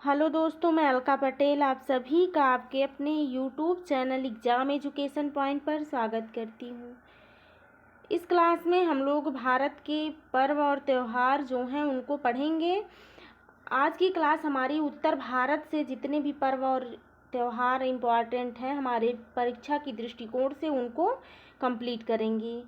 Hello दोस्तों, मैं अलका पटेल आप सभी का आपके अपने YouTube channel exam education point पर स्वागत करती हूँ। इस क्लास में हम लोग भारत के पर्व और त्यौहार जो हैं उनको पढ़ेंगे। आज की क्लास हमारी उत्तर भारत से जितने भी पर्व और त्यौहार इम्पॉर्टेंट हैं हमारे परीक्षा की दृष्टिकोण से उनको कंप्लीट करेंगे।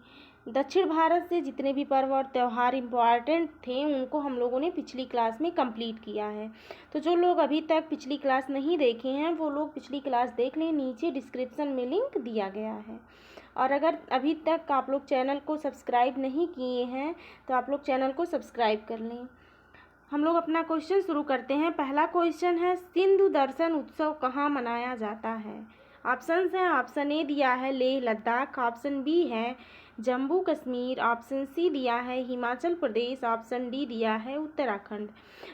दक्षिण भारत से जितने भी पर्व और त्यौहार इम्पॉर्टेंट थे उनको हम लोगों ने पिछली क्लास में कंप्लीट किया है। तो जो लोग अभी तक पिछली क्लास नहीं देखे हैं वो लोग पिछली क्लास देख लें, नीचे डिस्क्रिप्शन में लिंक दिया गया है। और अगर अभी तक आप लोग चैनल को सब्सक्राइब नहीं किए हैं तो आप लोग चैनल को सब्सक्राइब कर लें। हम लोग अपना क्वेश्चन शुरू करते हैं। पहला क्वेश्चन है, सिंधु दर्शन उत्सव कहाँ मनाया जाता है? ऑप्शंस हैं, ऑप्शन ए दिया है लेह लद्दाख, ऑप्शन बी है जम्मू कश्मीर, ऑप्शन सी दिया है हिमाचल प्रदेश, ऑप्शन डी दिया है उत्तराखंड।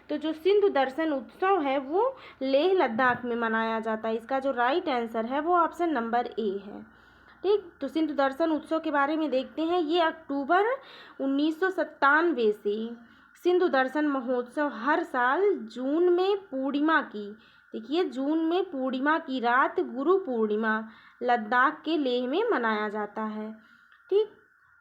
तो जो सिंधु दर्शन उत्सव है वो लेह लद्दाख में मनाया जाता है। इसका जो राइट आंसर है वो ऑप्शन नंबर ए है। ठीक, तो सिंधु दर्शन उत्सव के बारे में देखते हैं। ये अक्टूबर 1997 से सिंधु दर्शन महोत्सव हर साल जून में पूर्णिमा की, देखिए जून में पूर्णिमा की रात गुरु पूर्णिमा लद्दाख के लेह में मनाया जाता है। ठीक,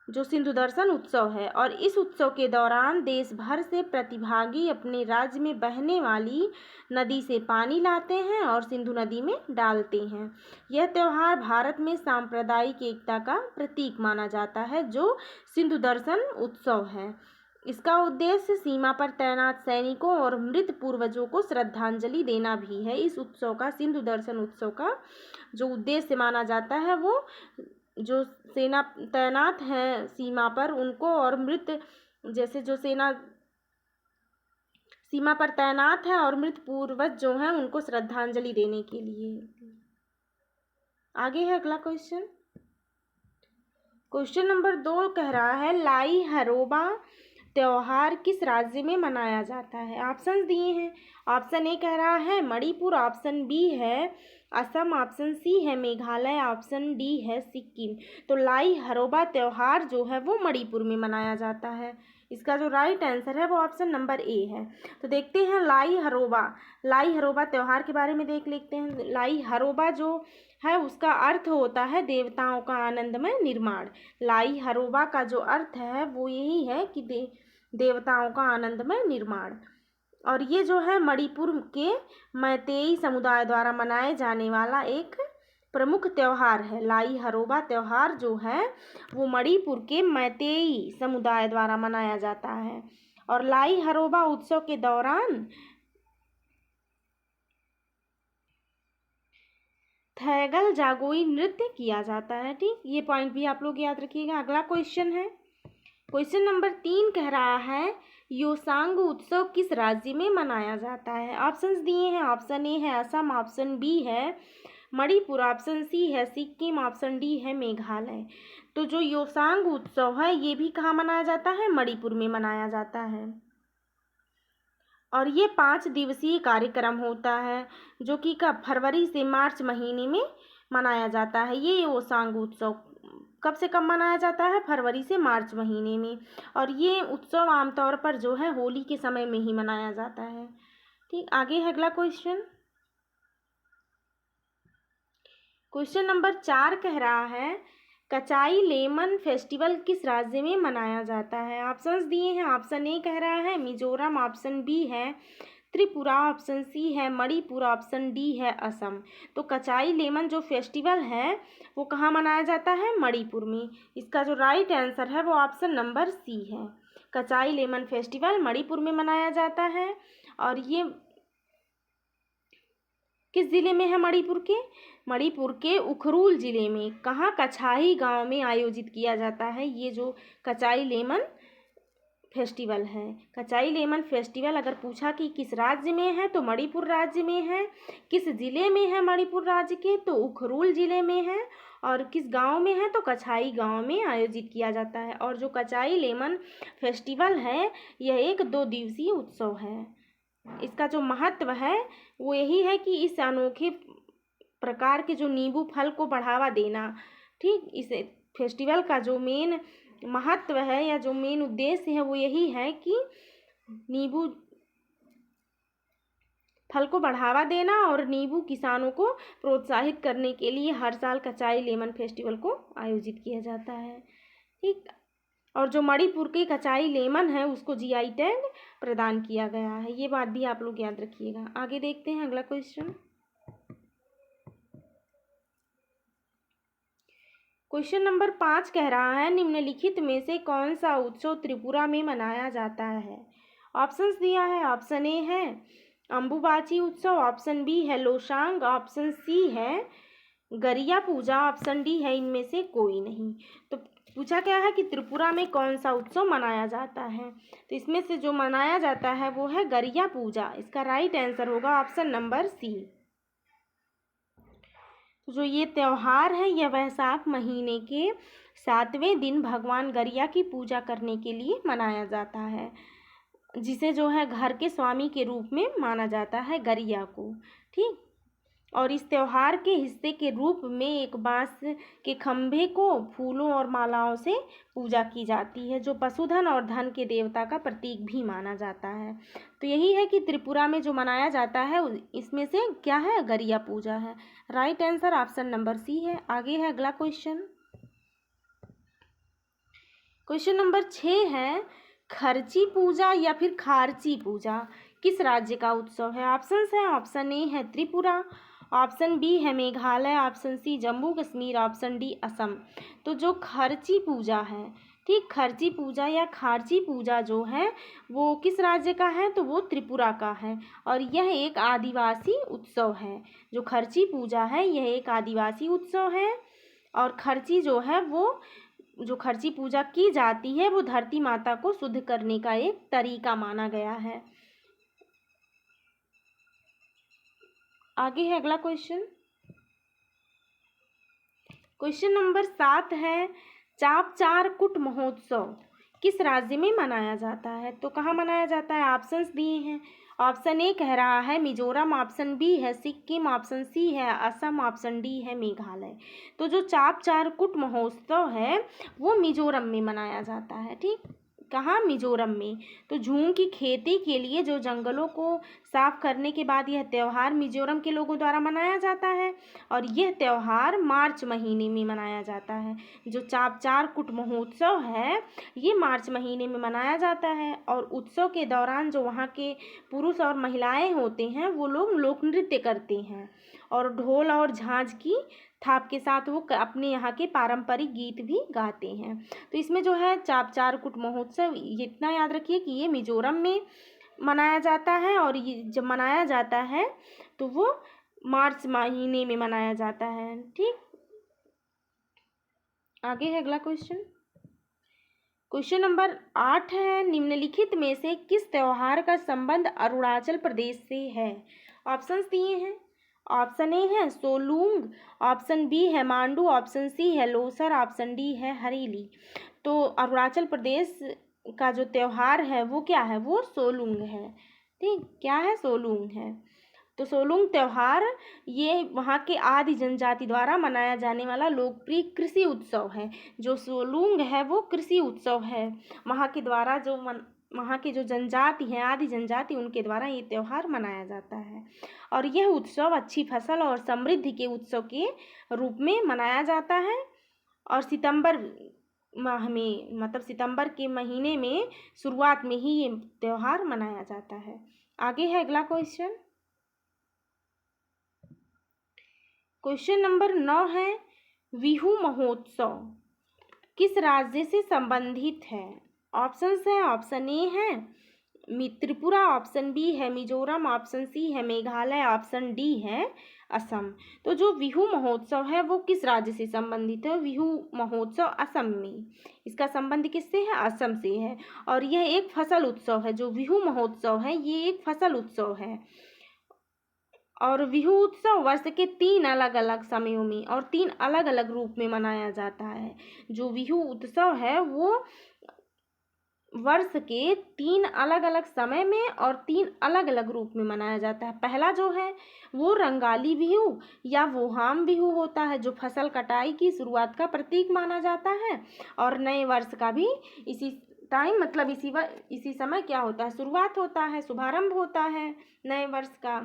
जो सिंधु दर्शन उत्सव है, और इस उत्सव के दौरान देश भर से प्रतिभागी अपने राज्य में बहने वाली नदी से पानी लाते हैं और सिंधु नदी में डालते हैं। यह त्यौहार भारत में सांप्रदायिक एकता का प्रतीक माना जाता है, जो सिंधु दर्शन उत्सव है। इसका उद्देश्य सीमा पर तैनात सैनिकों और मृत पूर्वजों को श्रद्धांजलि देना भी है। इस उत्सव का, सिंधु दर्शन उत्सव का जो उद्देश्य माना जाता है वो जो सेना तैनात हैं सीमा पर उनको, और मृत, जैसे जो सेना सीमा पर तैनात है और मृत पूर्वज जो हैं उनको श्रद्धांजलि देने के लिए। आगे है अगला क्वेश्चन। क्वेश्चन नंबर 2 कह रहा है, लाई हरोबा त्योहार किस राज्य में मनाया जाता है? ऑप्शन दिए हैं। ऑप्शन ए कह रहा है मणिपुर, ऑप्शन बी है असम, ऑप्शन सी है मेघालय, ऑप्शन डी है सिक्किम। तो लाई हरोबा त्यौहार जो है वो मणिपुर में मनाया जाता है। इसका जो राइट आंसर है वो ऑप्शन नंबर ए है। तो देखते हैं लाई हरोबा त्यौहार के बारे में देख लेते हैं। लाई हरोबा जो है उसका अर्थ होता है देवताओं का आनंदमय निर्माण। लाई हरोबा का जो अर्थ है वो यही है कि देवताओं का आनंदमय निर्माण। और ये जो है मणिपुर के मैतेई समुदाय द्वारा मनाए जाने वाला एक प्रमुख त्यौहार है। लाई हरोबा त्यौहार जो है वो मणिपुर के मैतेई समुदाय द्वारा मनाया जाता है। और लाई हरोबा उत्सव के दौरान थैगल जागोई नृत्य किया जाता है। ठीक, ये पॉइंट भी आप लोग याद रखिएगा। अगला क्वेश्चन है, क्वेश्चन नंबर 3 कह रहा है, योसांग उत्सव किस राज्य में मनाया जाता है? ऑप्शंस दिए हैं। ऑप्शन ए है असम, ऑप्शन बी है मणिपुर, ऑप्शन सी है सिक्किम, ऑप्शन डी है मेघालय। तो जो योसांग उत्सव है ये भी कहाँ मनाया जाता है? मणिपुर में मनाया जाता है। और ये 5 दिवसीय कार्यक्रम होता है जो कि कब, फरवरी से मार्च महीने में मनाया जाता है। ये योसांग उत्सव कब से कब मनाया जाता है? फरवरी से मार्च महीने में। और ये उत्सव आमतौर पर जो है होली के समय में ही मनाया जाता है। ठीक, आगे है अगला क्वेश्चन। क्वेश्चन नंबर 4 कह रहा है, कचाई लेमन फेस्टिवल किस राज्य में मनाया जाता है? ऑप्शंस दिए हैं। ऑप्शन ए कह रहा है मिजोरम, ऑप्शन बी है त्रिपुरा, ऑप्शन सी है मणिपुर, ऑप्शन डी है असम। तो कचाई लेमन जो फेस्टिवल है वो कहाँ मनाया जाता है? मणिपुर में। इसका जो राइट आंसर है वो ऑप्शन नंबर सी है। कचाई लेमन फेस्टिवल मणिपुर में मनाया जाता है। और ये किस ज़िले में है? मणिपुर के उखरुल ज़िले में, कहाँ, कछाई गांव में आयोजित किया जाता है ये जो कचाई लेमन फेस्टिवल है। कचाई लेमन फेस्टिवल अगर पूछा कि किस राज्य में है तो मणिपुर राज्य में है। किस ज़िले में है मणिपुर राज्य के? तो उखरुल ज़िले में है। और किस गांव में है? तो कछाई गांव में आयोजित किया जाता है। और जो कचाई लेमन फेस्टिवल है यह एक 2 दिवसीय उत्सव है। इसका जो महत्व है वो यही है कि इस अनोखे प्रकार के जो नींबू फल को बढ़ावा देना। ठीक, इस फेस्टिवल का जो मेन महत्व है या जो मेन उद्देश्य है वो यही है कि नींबू फल को बढ़ावा देना और नींबू किसानों को प्रोत्साहित करने के लिए हर साल कचाई लेमन फेस्टिवल को आयोजित किया जाता है। ठीक, और जो मणिपुर की कचाई लेमन है उसको जीआई टैग प्रदान किया गया है। ये बात भी आप लोग याद रखिएगा। आगे देखते हैं अगला क्वेश्चन। क्वेश्चन नंबर 5 कह रहा है, निम्नलिखित में से कौन सा उत्सव त्रिपुरा में मनाया जाता है? ऑप्शंस दिया है। ऑप्शन ए है अम्बुबाची उत्सव, ऑप्शन बी है लोसांग, ऑप्शन सी है गरिया पूजा, ऑप्शन डी है इनमें से कोई नहीं। तो पूछा क्या है कि त्रिपुरा में कौन सा उत्सव मनाया जाता है, तो इसमें से जो मनाया जाता है वो है गरिया पूजा। इसका राइट आंसर होगा ऑप्शन नंबर सी। तो जो ये त्यौहार है यह वैशाख महीने के 7वें दिन भगवान गरिया की पूजा करने के लिए मनाया जाता है, जिसे जो है घर के स्वामी के रूप में माना जाता है गरिया को। ठीक, और इस त्यौहार के हिस्से के रूप में एक बांस के खंभे को फूलों और मालाओं से पूजा की जाती है, जो पशुधन और धन के देवता का प्रतीक भी माना जाता है। तो यही है कि त्रिपुरा में जो मनाया जाता है इसमें से क्या है, गरिया पूजा है। Right answer option number C है। आगे है अगला क्वेश्चन। क्वेश्चन नंबर 6 है, खर्ची पूजा या फिर खारची पूजा किस राज्य का उत्सव है? ऑप्शंस है। ऑप्शन ए है त्रिपुरा, ऑप्शन बी है Meghalaya, option C Jammu Kashmir, option D Assam. तो जो खर्ची पूजा है, ठीक, खर्ची पूजा या खारची पूजा जो है वो किस राज्य का है? तो वो त्रिपुरा का है और यह एक आदिवासी उत्सव है। जो खर्ची पूजा है यह एक आदिवासी उत्सव है और खर्ची जो है वो जो खर्ची पूजा की जाती है वो धरती माता को शुद्ध करने का एक तरीका माना गया है। आगे है अगला क्वेश्चन। क्वेश्चन नंबर 7 है, चाप चार कुट महोत्सव किस राज्य में मनाया जाता है? तो कहाँ मनाया जाता है? ऑप्शंस दिए हैं। ऑप्शन ए कह रहा है मिजोरम, ऑप्शन बी है सिक्किम, ऑप्शन सी है असम, ऑप्शन डी है मेघालय। तो जो चाप चार कुट महोत्सव है वो मिजोरम में मनाया जाता है। ठीक, कहाँ? मिजोरम में। तो झूम की खेती के लिए जो जंगलों को साफ करने के बाद यह त्यौहार मिजोरम के लोगों द्वारा मनाया जाता है और यह त्यौहार मार्च महीने में मनाया जाता है। जो चाप चार कुट महोत्सव है ये मार्च महीने में मनाया जाता है और उत्सव के दौरान जो वहाँ के पुरुष और महिलाएं होते हैं वो लोग लोक नृत्य करते हैं और ढोल और झांझ की थाप के साथ वो अपने यहाँ के पारंपरिक गीत भी गाते हैं। तो इसमें जो है चाप चार कुट महोत्सव इतना याद रखिए कि ये मिजोरम में मनाया जाता है और ये जब मनाया जाता है तो वो मार्च महीने में मनाया जाता है। ठीक, आगे है अगला क्वेश्चन। क्वेश्चन नंबर 8 है, निम्नलिखित में से किस त्योहार का संबंध अरुणाचल प्रदेश से है? ऑप्शंस दिए हैं। ऑप्शन ए है सोलूंग, ऑप्शन बी है मांडू, ऑप्शन सी है लोसर, ऑप्शन डी है हरेली। तो अरुणाचल प्रदेश का जो त्यौहार है वो क्या है? वो सोलूंग है। ठीक, क्या है? सोलूंग है। तो सोलूंग त्यौहार ये वहाँ के आदि जनजाति द्वारा मनाया जाने वाला लोकप्रिय कृषि उत्सव है। जो सोलूंग है वो कृषि उत्सव है। वहाँ के द्वारा जो वहाँ के जो जनजाति हैं, आदि जनजाति, उनके द्वारा ये त्यौहार मनाया जाता है और यह उत्सव अच्छी फसल और समृद्धि के उत्सव के रूप में मनाया जाता है और सितंबर माह में, मतलब सितंबर के महीने में शुरुआत में ही ये त्यौहार मनाया जाता है। आगे है अगला क्वेश्चन। क्वेश्चन नंबर 9 है, बिहू महोत्सव किस राज्य से संबंधित है? ऑप्शंस हैं। ऑप्शन ए है त्रिपुरा, ऑप्शन बी है मिजोरम, ऑप्शन सी है मेघालय, ऑप्शन डी है असम। तो जो बिहू महोत्सव है वो किस राज्य से संबंधित है? बिहू महोत्सव असम में। इसका संबंध किससे है? असम से है और यह एक फसल उत्सव है। जो बिहू महोत्सव है ये एक फसल उत्सव है और बिहू उत्सव वर्ष के 3 अलग अलग समयों में और 3 अलग अलग रूप में मनाया जाता है। जो बिहू उत्सव है वो वर्ष के 3 अलग अलग समय में और 3 अलग अलग रूप में मनाया जाता है। पहला जो है वो रंगाली बिहू या वोहाम बिहू होता है, जो फसल कटाई की शुरुआत का प्रतीक माना जाता है और नए वर्ष का भी इसी टाइम मतलब इसी समय क्या होता है, शुरुआत होता है, शुभारंभ होता है नए वर्ष का।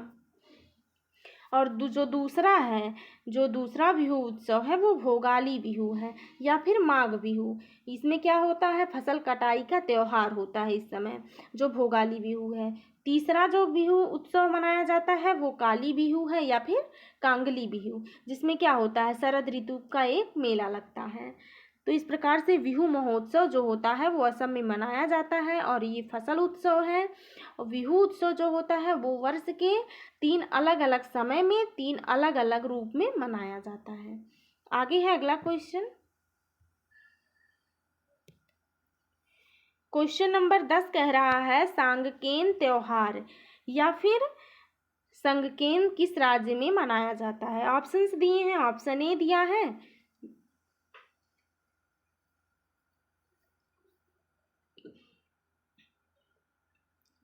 और जो दूसरा बिहू उत्सव है वो भोगाली बिहू है या फिर माघ बिहू। इसमें क्या होता है, फसल कटाई का त्योहार होता है इस समय, जो भोगाली बिहू है। तीसरा जो बिहू उत्सव मनाया जाता है वो काली बिहू है या फिर कांगली बिहू, जिसमें क्या होता है, शरद ऋतु का एक मेला लगता है। तो इस प्रकार से बिहू महोत्सव जो होता है वो असम में मनाया जाता है और ये फसल उत्सव है। और बिहू उत्सव जो होता है वो वर्ष के 3 अलग अलग समय में 3 अलग अलग रूप में मनाया जाता है। आगे है अगला क्वेश्चन। क्वेश्चन नंबर 10 कह रहा है सांगकेन त्योहार या फिर संगकेन किस राज्य में मनाया जाता है। ऑप्शंस दिए हैं। ऑप्शन ए दिया है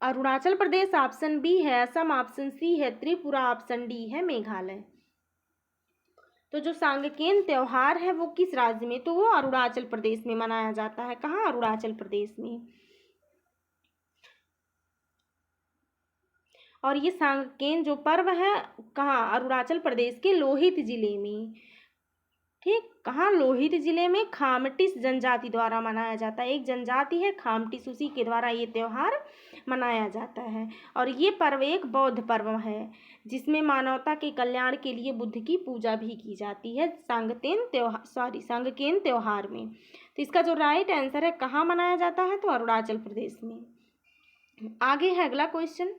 अरुणाचल प्रदेश, ऑप्शन बी है असम, ऑप्शन सी है त्रिपुरा, ऑप्शन डी है मेघालय। तो जो सांगकेन त्योहार है वो किस राज्य में, तो वो अरुणाचल प्रदेश में मनाया जाता है। कहाँ, अरुणाचल प्रदेश में। और ये सांगकेन जो पर्व है कहाँ, अरुणाचल प्रदेश के लोहित जिले में। ठीक, कहाँ, लोहित जिले में खामटिस जनजाति द्वारा मनाया जाता है। एक जनजाति है खामटिस, उसी के द्वारा ये त्योहार मनाया जाता है। और ये पर्व एक बौद्ध पर्व है जिसमें मानवता के कल्याण के लिए बुद्ध की पूजा भी की जाती है सांगकेन त्योहार में। तो इसका जो राइट आंसर है कहाँ मनाया जाता है, तो अरुणाचल प्रदेश में। आगे है अगला क्वेश्चन।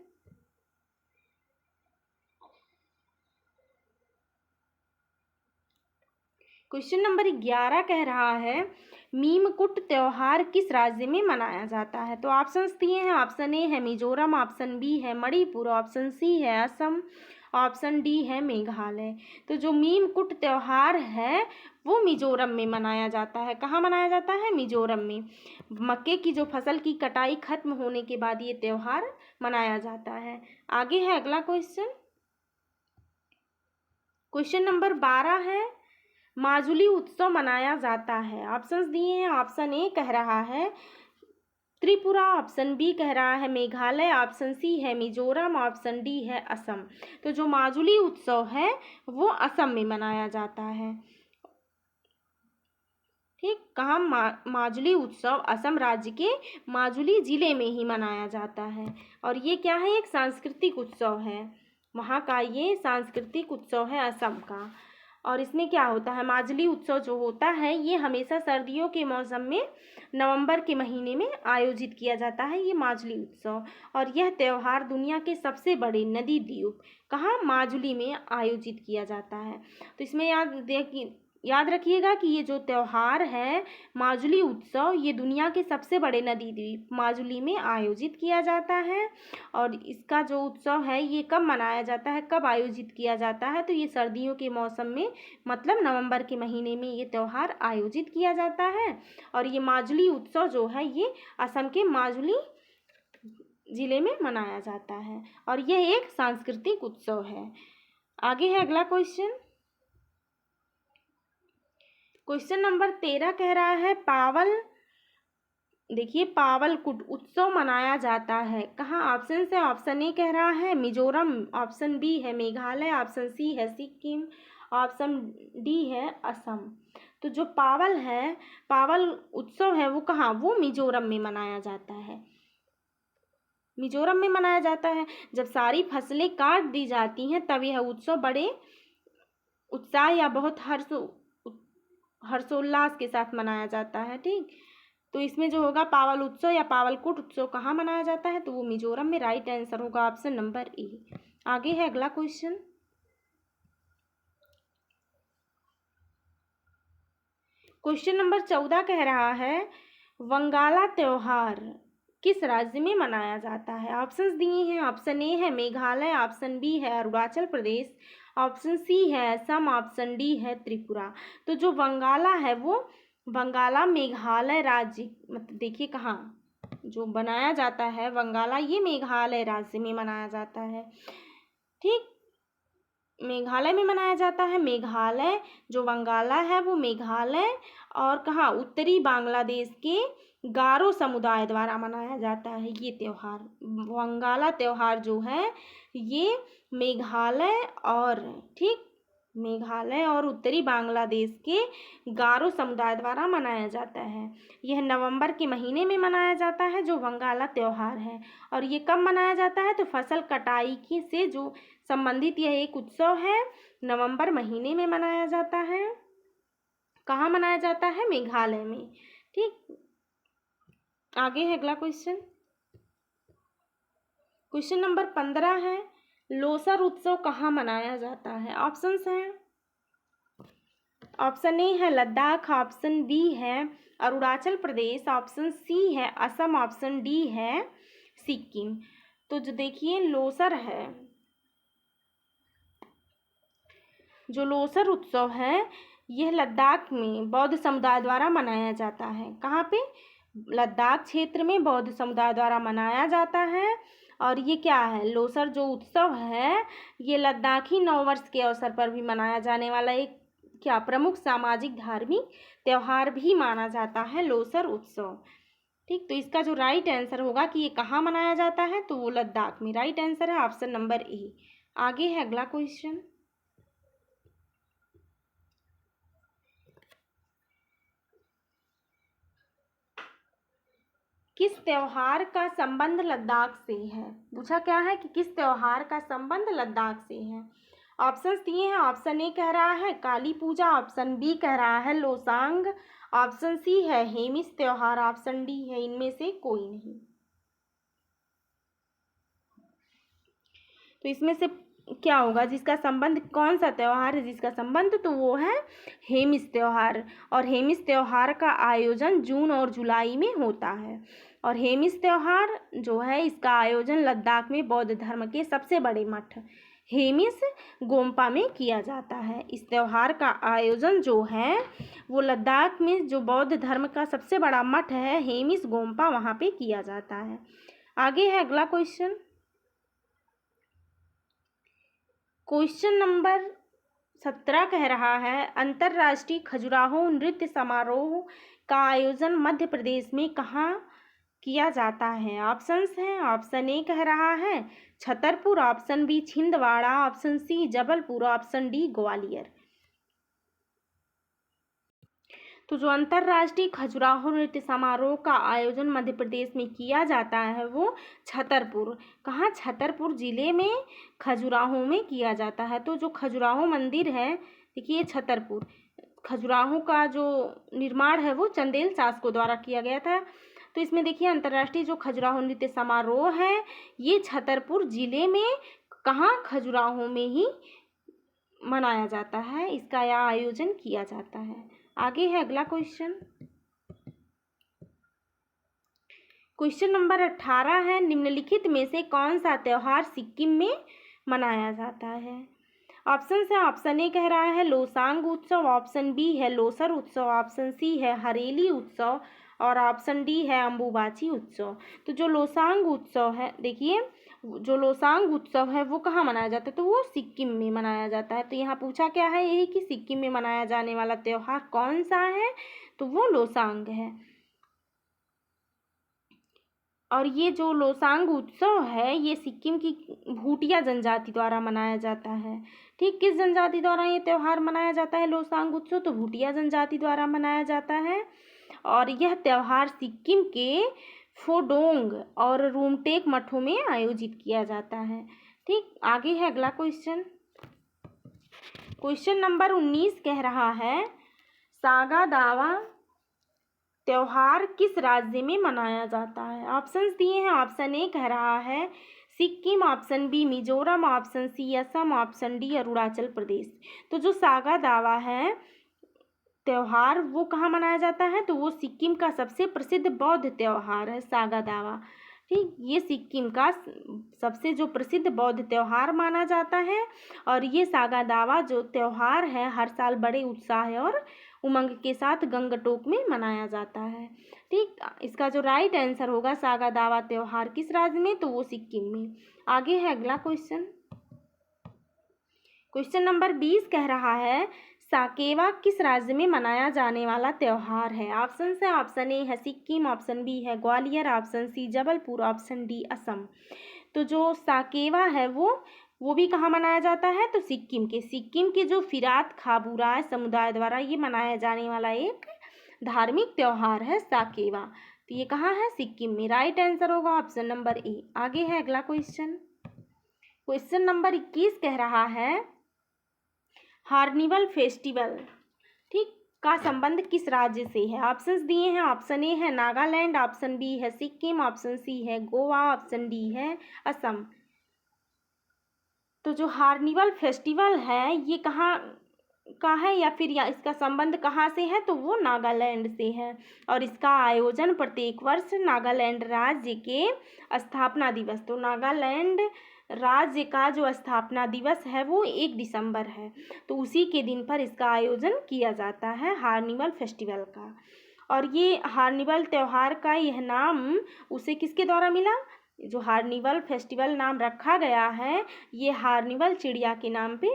क्वेश्चन नंबर 11 कह रहा है मीमकुट त्योहार किस राज्य में मनाया जाता है। तो ऑप्शंस दिए हैं। ऑप्शन ए है मिजोरम, ऑप्शन बी है मणिपुर, ऑप्शन सी है असम, ऑप्शन डी है मेघालय। तो जो मीमकुट त्योहार है वो मिजोरम में मनाया जाता है। कहाँ मनाया जाता है, मिजोरम में। मक्के की जो फसल की कटाई खत्म होने के बाद ये त्योहार मनाया जाता है। आगे है अगला क्वेश्चन। क्वेश्चन नंबर 12 है माजुली उत्सव मनाया जाता है। ऑप्शंस दिए हैं। ऑप्शन ए कह रहा है त्रिपुरा, ऑप्शन बी कह रहा है मेघालय, ऑप्शन सी है मिजोरम, ऑप्शन डी है असम। तो जो माजुली उत्सव है वो असम में मनाया जाता है। ठीक, कहाँ, माजुली उत्सव असम राज्य के माजुली जिले में ही मनाया जाता है। और ये क्या है, एक सांस्कृतिक उत्सव है, वहाँ का ये सांस्कृतिक उत्सव है असम का। और इसमें क्या होता है, माजुली उत्सव जो होता है ये हमेशा सर्दियों के मौसम में नवंबर के महीने में आयोजित किया जाता है, ये माजुली उत्सव। और यह त्यौहार दुनिया के सबसे बड़े नदी द्वीप कहाँ, माजुली में आयोजित किया जाता है। तो इसमें याद रखिएगा कि ये जो त्यौहार है माजुली उत्सव ये दुनिया के सबसे बड़े नदी द्वीप माजुली में आयोजित किया जाता है। और इसका जो उत्सव है ये कब मनाया जाता है, कब आयोजित किया जाता है, तो ये सर्दियों के मौसम में मतलब नवंबर के महीने में ये त्यौहार आयोजित किया जाता है। और ये माजुली उत्सव जो है ये असम के माजुली जिले में मनाया जाता है और यह एक सांस्कृतिक उत्सव है। आगे है अगला क्वेश्चन। क्वेश्चन नंबर 13 कह रहा है पावल, देखिए पावलकुट उत्सव मनाया जाता है कहाँ। ऑप्शन से ऑप्शन ए कह रहा है मिजोरम, ऑप्शन बी है मेघालय, ऑप्शन सी है सिक्किम, ऑप्शन डी है असम। तो जो पावल उत्सव है वो कहाँ, वो मिजोरम में मनाया जाता है। मिजोरम में मनाया जाता है। जब सारी फसलें काट दी जाती हैं तब यह उत्सव बड़े उत्साह या बहुत हर्षोल्लास के साथ मनाया जाता है। ठीक, तो इसमें जो होगा पावल उत्सव या पावलकुट उत्सव कहाँ मनाया जाता है, तो वो मिजोरम में। राइट आंसर होगा ऑप्शन नंबर ए। आगे है अगला क्वेश्चन। क्वेश्चन नंबर 14 कह रहा है वंगाला त्योहार किस राज्य में मनाया जाता है। ऑप्शंस दिए हैं। ऑप्शन ए है मेघालय, ऑप्शन बी है अरुणाचल प्रदेश, ऑप्शन सी है असम, ऑप्शन डी है त्रिपुरा। तो जो वंगाला है वो वंगाला मेघालय राज्य, मतलब देखिए कहाँ जो बनाया जाता है वंगाला, ये मेघालय राज्य में मनाया जाता है। ठीक, मेघालय में मनाया जाता है। मेघालय जो वंगाला है वो मेघालय और कहाँ, उत्तरी बांग्लादेश के गारो समुदाय द्वारा मनाया जाता है ये त्यौहार। वंगाला त्यौहार जो है ये मेघालय और मेघालय और उत्तरी बांग्लादेश के गारो समुदाय द्वारा मनाया जाता है। यह नवंबर के महीने में मनाया जाता है जो वंगाला त्यौहार है। और ये कब मनाया जाता है? तो फसल कटाई की से जो संबंधित यह एक उत्सव है, नवंबर महीने में मनाया जाता है। कहाँ मनाया जाता है? मेघालय में। ठीक, आगे है अगला क्वेश्चन। क्वेश्चन नंबर 15 है, लोसर उत्सव कहाँ मनाया जाता है? ऑप्शंस हैं, ऑप्शन ए है लद्दाख, ऑप्शन बी है अरुणाचल प्रदेश, ऑप्शन सी है असम, ऑप्शन डी है सिक्किम। तो जो देखिए लोसर है, जो लोसर उत्सव है यह लद्दाख में बौद्ध समुदाय द्वारा मनाया जाता है। कहाँ पे? लद्दाख क्षेत्र में बौद्ध समुदाय द्वारा मनाया जाता है। और ये क्या है? लोसर जो उत्सव है ये लद्दाखी नववर्ष के अवसर पर भी मनाया जाने वाला एक क्या प्रमुख सामाजिक धार्मिक त्यौहार भी माना जाता है लोसर उत्सव। ठीक, तो इसका जो राइट आंसर होगा कि ये कहाँ मनाया जाता है, तो वो लद्दाख में। राइट आंसर है ऑप्शन नंबर ए। आगे है अगला क्वेश्चन। किस त्योहार का संबंध लद्दाख से है? पूछा क्या है कि किस त्योहार का संबंध लद्दाख से है। ऑप्शंस दिए हैं, ऑप्शन ए कह रहा है काली पूजा, ऑप्शन बी कह रहा है लोसांग, ऑप्शन सी है हेमिस त्योहार, ऑप्शन डी है इनमें से कोई नहीं। तो इसमें से क्या होगा जिसका संबंध, कौन सा त्यौहार है जिसका संबंध? तो वो है हेमिस त्यौहार। और हेमिस त्यौहार का आयोजन जून और जुलाई में होता है। और हेमिस त्यौहार जो है इसका आयोजन लद्दाख में बौद्ध धर्म के सबसे बड़े मठ हेमिस गोम्पा में किया जाता है। इस त्यौहार का आयोजन जो है वो लद्दाख में जो बौद्ध धर्म का सबसे बड़ा मठ है हेमिस गोम्पा, वहाँ पे किया जाता है। आगे है अगला क्वेश्चन। क्वेश्चन नंबर 17 कह रहा है अंतर्राष्ट्रीय खजुराहो नृत्य समारोह का आयोजन मध्य प्रदेश में कहाँ किया जाता है? ऑप्शंस हैं, ऑप्शन ए कह रहा है Chhatarpur, option B Chhindwara, option C Jabalpur, option D Gwalior. तो जो अंतर्राष्ट्रीय खजुराहो नृत्य समारोह का आयोजन मध्य प्रदेश में किया जाता है वो छतरपुर, कहाँ? छतरपुर जिले में खजुराहो में किया जाता है। तो जो खजुराहो मंदिर है देखिए छतरपुर, खजुराहो का जो निर्माण है वो चंदेल शासकों द्वारा किया गया था। तो इसमें देखिए अंतर्राष्ट्रीय जो खजुराहो नृत्य समारोह है ये छतरपुर जिले में कहाँ? खजुराहो में ही मनाया जाता है, इसका यह आयोजन किया जाता है। आगे है अगला क्वेश्चन। क्वेश्चन नंबर 18 है निम्नलिखित में से कौन सा त्यौहार सिक्किम में मनाया जाता है? ऑप्शन है, ऑप्शन ए कह रहा है लोसांग उत्सव, ऑप्शन बी है लोसर उत्सव, ऑप्शन सी है हरेली उत्सव और ऑप्शन डी है अम्बुबाची उत्सव। तो जो लोसांग उत्सव है देखिए, जो लोसांग उत्सव है वो कहाँ मनाया जाता है? तो वो सिक्किम में मनाया जाता है। तो यहाँ पूछा क्या है यही कि सिक्किम में मनाया जाने वाला त्यौहार कौन सा है? तो वो लोसांग है। और ये जो लोसांग उत्सव है ये सिक्किम की भूटिया जनजाति द्वारा मनाया जाता है। ठीक, किस जनजाति द्वारा ये त्यौहार मनाया जाता है लोसांग उत्सव? तो भूटिया जनजाति द्वारा मनाया जाता है। और यह त्यौहार सिक्किम के फोडोंग और रूमटेक मठों में आयोजित किया जाता है। ठीक, आगे है अगला क्वेश्चन। क्वेश्चन नंबर 19 कह रहा है सागा दावा त्यौहार किस राज्य में मनाया जाता है? ऑप्शंस दिए हैं, ऑप्शन ए कह रहा है Sikkim, option B Mizoram, option C Assam, option D Arunachal Pradesh. तो जो सागा दावा है त्यौहार वो कहाँ मनाया जाता है? तो वो सिक्किम का सबसे प्रसिद्ध बौद्ध त्यौहार है सागा दावा। ठीक, ये सिक्किम का सबसे जो प्रसिद्ध बौद्ध त्यौहार माना जाता है। और ये सागा दावा जो त्यौहार है हर साल बड़े उत्साह और उमंग के साथ गंगटोक में मनाया जाता है। ठीक, इसका जो राइट आंसर होगा सागा दावा त्यौहार किस राज्य में? तो वो सिक्किम में। आगे है अगला क्वेश्चन। क्वेश्चन नंबर 20 कह रहा है साकेवा किस राज्य में मनाया जाने वाला त्यौहार है? ऑप्शन है, ऑप्शन ए है सिक्किम, ऑप्शन बी है Gwalior, option C Jabalpur, option D Assam. तो जो साकेवा है वो भी कहाँ मनाया जाता है? तो सिक्किम के जो फिरात खाबूराय समुदाय द्वारा ये मनाया जाने वाला एक धार्मिक त्यौहार है साकेवा। तो ये कहाँ है? सिक्किम में। राइट आंसर होगा ऑप्शन नंबर ए। आगे है अगला क्वेश्चन नंबर 21 कह रहा है हार्निवल फेस्टिवल, ठीक, का संबंध किस राज्य से है? ऑप्शंस दिए हैं, ऑप्शन ए है नागालैंड, ऑप्शन बी है सिक्किम, ऑप्शन सी है गोवा, ऑप्शन डी है असम। तो जो हार्निवल फेस्टिवल है ये कहाँ का है या फिर इसका संबंध कहाँ से है? तो वो नागालैंड से है और इसका आयोजन प्रत्येक वर्ष नागालैंड राज्य के स्थापना दिवस, तो नागालैंड राज्य का जो स्थापना दिवस है वो 1 दिसंबर है, तो उसी के दिन पर इसका आयोजन किया जाता है हार्निवल फेस्टिवल का। और ये हार्निवल त्यौहार का यह नाम उसे किसके द्वारा मिला? जो हार्निवल फेस्टिवल नाम रखा गया है ये हार्निवल चिड़िया के नाम पे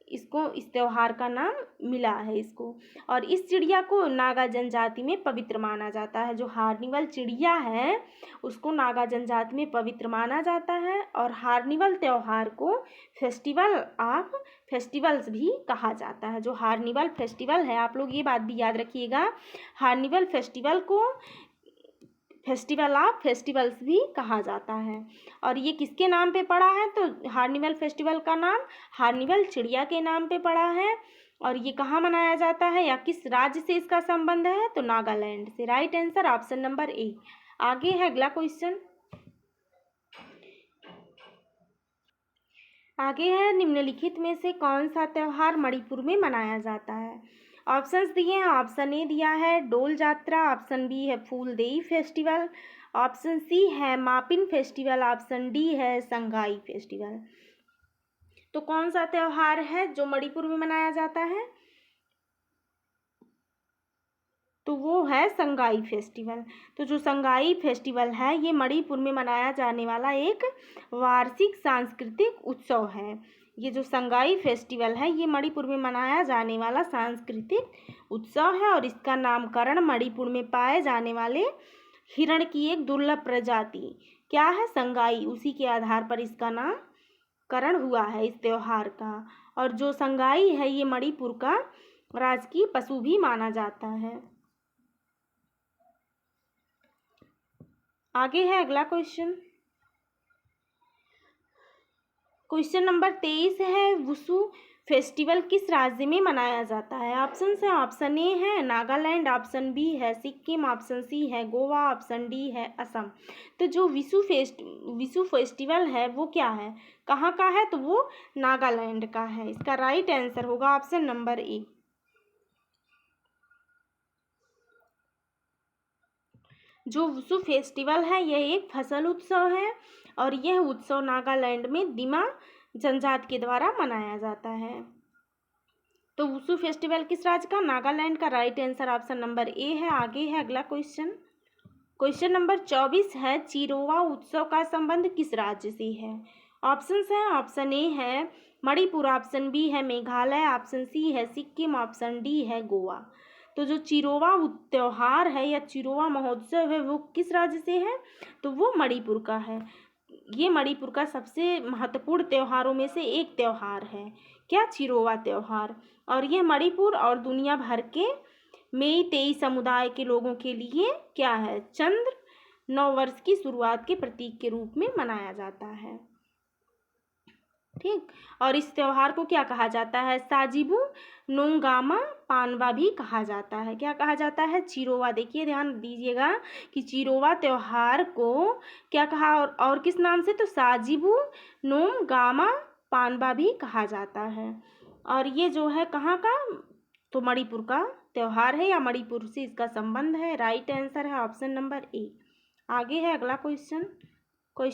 इसको इस त्यौहार का नाम मिला है इसको। और इस चिड़िया को नागा जनजाति में पवित्र माना जाता है। जो हार्निवल चिड़िया है उसको नागा जनजाति में पवित्र माना जाता है और हार्निवल त्यौहार को फेस्टिवल ऑफ फेस्टिवल्स भी कहा जाता है। जो हार्निवल फेस्टिवल है, आप लोग ये बात भी याद रखिएगा, हार्निवल फेस्टिवल को फेस्टिवल ऑफ फेस्टिवल्स भी कहा जाता है। और ये किसके नाम पे पड़ा है? तो हार्निवल फेस्टिवल का नाम हार्निवल चिड़िया के नाम पे पड़ा है और ये कहाँ मनाया जाता है या किस राज्य से इसका संबंध है? तो नागालैंड से। Right answer option number A. आगे है अगला क्वेश्चन। आगे है निम्नलिखित में से कौन सा त्यौहार मणिपुर में मनाया जाता है? ऑप्शंस दिए हैं, ऑप्शन ए दिया है डोल जात्रा, ऑप्शन बी है फूलदेई फेस्टिवल, ऑप्शन सी है मापिन फेस्टिवल, ऑप्शन डी है संगाई फेस्टिवल। तो कौन सा त्यौहार है जो मणिपुर में मनाया जाता है? तो वो है संगाई फेस्टिवल। तो जो संगाई फेस्टिवल है ये मणिपुर में मनाया जाने वाला एक वार्षिक सांस्कृतिक उत्सव है। ये जो संगाई फेस्टिवल है ये मणिपुर में मनाया जाने वाला सांस्कृतिक उत्सव है और इसका नामकरण मणिपुर में पाए जाने वाले हिरण की एक दुर्लभ प्रजाति क्या है? संगाई, उसी के आधार पर इसका नामकरण हुआ है इस त्यौहार का। और जो संगाई है ये मणिपुर का राजकीय पशु भी माना जाता है। आगे है अगला क्वेश्चन नंबर 23 है वुशु फेस्टिवल किस राज्य में मनाया जाता है? ऑप्शन है, ऑप्शन ए है नागालैंड, ऑप्शन बी है सिक्किम, ऑप्शन सी है गोवा, ऑप्शन डी है असम। तो जो विशु फेस्टिवल है वो क्या है, कहाँ का है? तो वो नागालैंड का है। इसका राइट आंसर होगा ऑप्शन नंबर ए। जो वुशु फेस्टिवल है यह एक फसल उत्सव है और यह उत्सव नागालैंड में दिमा जनजाति के द्वारा मनाया जाता है। तो वुशु फेस्टिवल किस राज्य का? नागालैंड का। Right answer option number A है। आगे है अगला क्वेश्चन नंबर 24 है चिरोवा उत्सव का संबंध किस राज्य से है? ऑप्शंस हैं, ऑप्शन ए है मणिपुर, ऑप्शन बी है मेघालय, ऑप्शन सी है सिक्किम, ऑप्शन डी है गोवा। तो जो चिरोवा त्यौहार है या चिरोवा महोत्सव है वो किस राज्य से है? तो वो मणिपुर का है। ये मणिपुर का सबसे महत्वपूर्ण त्योहारों में से एक त्यौहार है। क्या? चिरोवा त्यौहार। और यह मणिपुर और दुनिया भर के मेइतेई समुदाय के लोगों के लिए क्या है? चंद्र नववर्ष की शुरुआत के प्रतीक के रूप में मनाया जाता है। ठीक। और इस त्यौहार को क्या कहा जाता है? साजिबू नोंगामा पानवा भी कहा जाता है। क्या कहा जाता है? चिरोवा। देखिए ध्यान दीजिएगा कि चिरोवा त्यौहार को क्या कहा और किस नाम से? तो साजिबू नोंगामा पानवा भी कहा जाता है। और ये जो है कहाँ का? तो मणिपुर का त्यौहार है या मणिपुर से इसका संबंध है। राइट आंसर है ऑप्शन नंबर ए। आगे है अगला क्वेश्चन